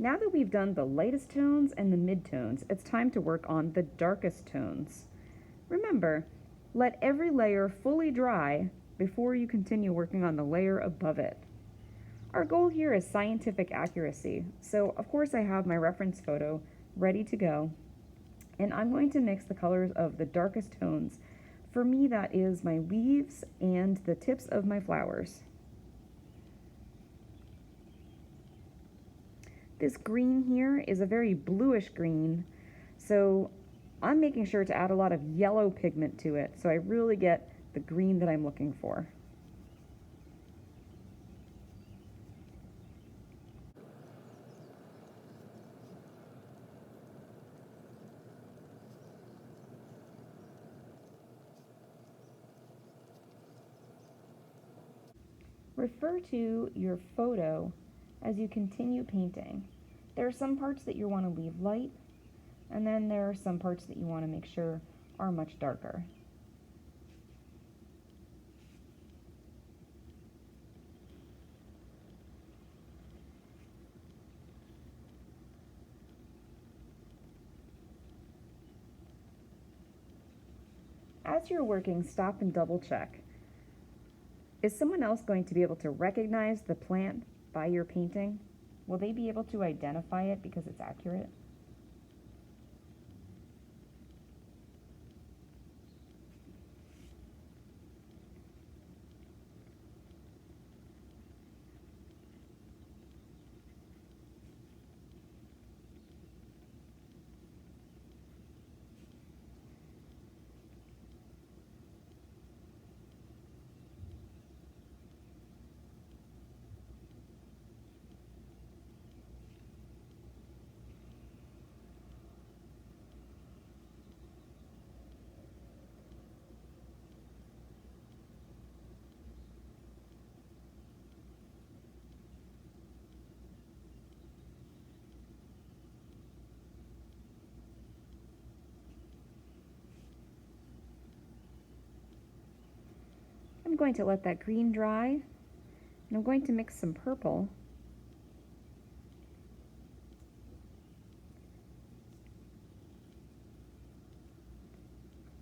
Now that we've done the lightest tones and the mid-tones, it's time to work on the darkest tones. Remember, let every layer fully dry before you continue working on the layer above it. Our goal here is scientific accuracy, so of course I have my reference photo ready to go, and I'm going to mix the colors of the darkest tones. For me, that is my leaves and the tips of my flowers. This green here is a very bluish green, so I'm making sure to add a lot of yellow pigment to it so I really get the green that I'm looking for. Refer to your photo as you continue painting. There are some parts that you want to leave light, and then there are some parts that you want to make sure are much darker. As you're working, stop and double check. Is someone else going to be able to recognize the plant by your painting? Will they be able to identify it because it's accurate? I'm going to let that green dry, and I'm going to mix some purple.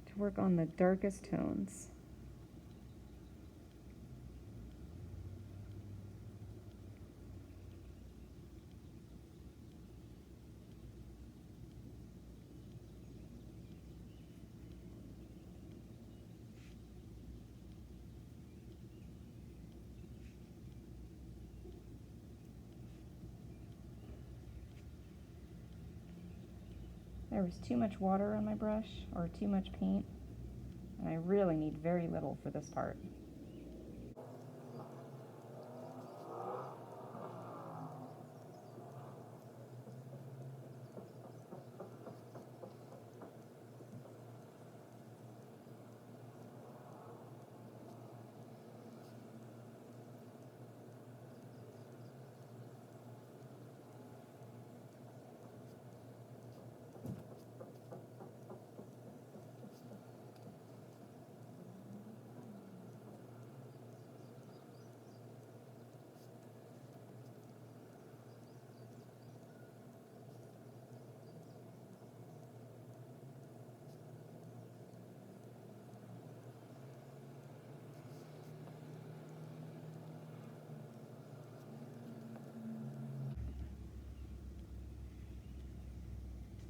To work on the darkest tones. There was too much water on my brush, or too much paint, and I really need very little for this part.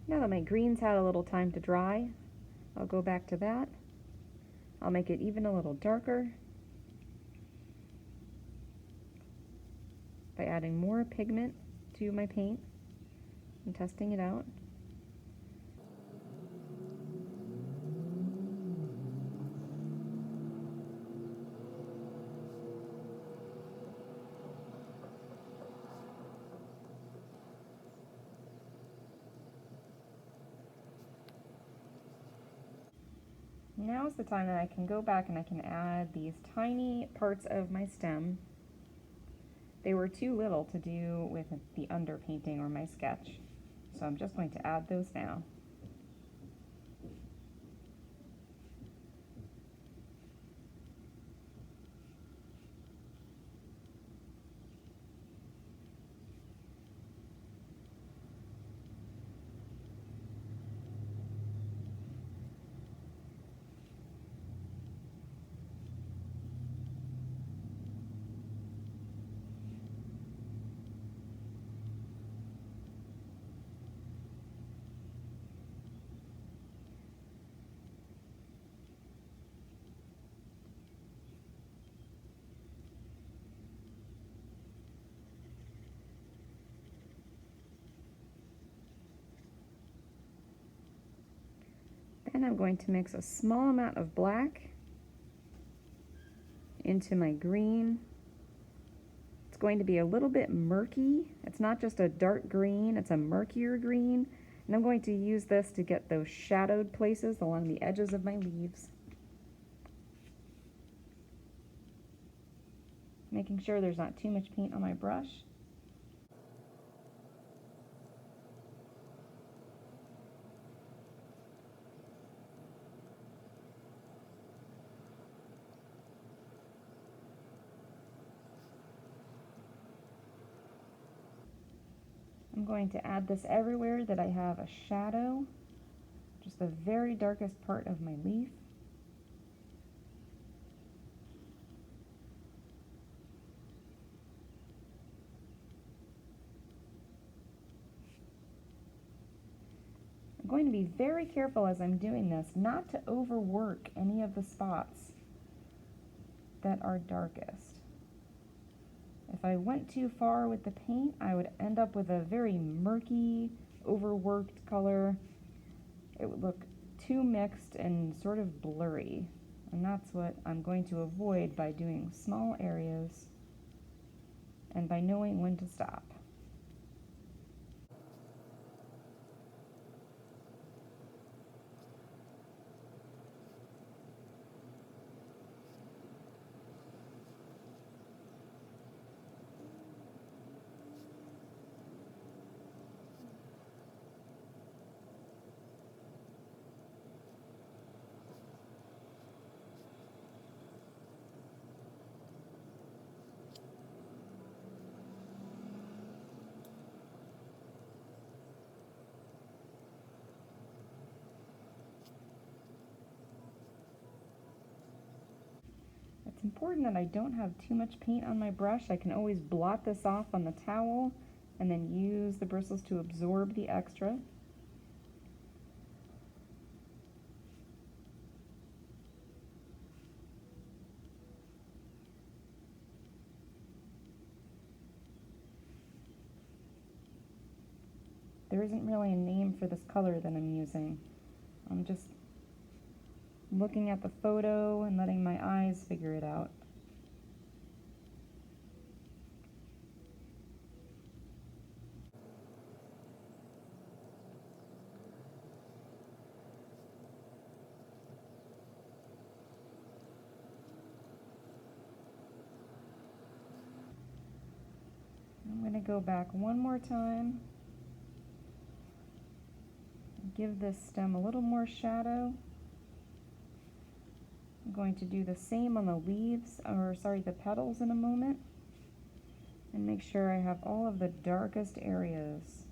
Now that my greens had a little time to dry, I'll go back to that. I'll make it even a little darker by adding more pigment to my paint and testing it out. Now is the time that I can go back and I can add these tiny parts of my stem. They were too little to do with the underpainting or my sketch, so I'm just going to add those now. And I'm going to mix a small amount of black into my green. It's going to be a little bit murky. It's not just a dark green, it's a murkier green. And I'm going to use this to get those shadowed places along the edges of my leaves. Making sure there's not too much paint on my brush. I'm going to add this everywhere that I have a shadow, just the very darkest part of my leaf. I'm going to be very careful as I'm doing this not to overwork any of the spots that are darkest. If I went too far with the paint, I would end up with a very murky, overworked color. It would look too mixed and sort of blurry. And that's what I'm going to avoid by doing small areas and by knowing when to stop. It's important that I don't have too much paint on my brush. I can always blot this off on the towel and then use the bristles to absorb the extra. There isn't really a name for this color that I'm using. I'm just looking at the photo and letting my eyes figure it out. I'm going to go back one more time. Give this stem a little more shadow. I'm going to do the same on the leaves, or sorry, the petals in a moment. And make sure I have all of the darkest areas.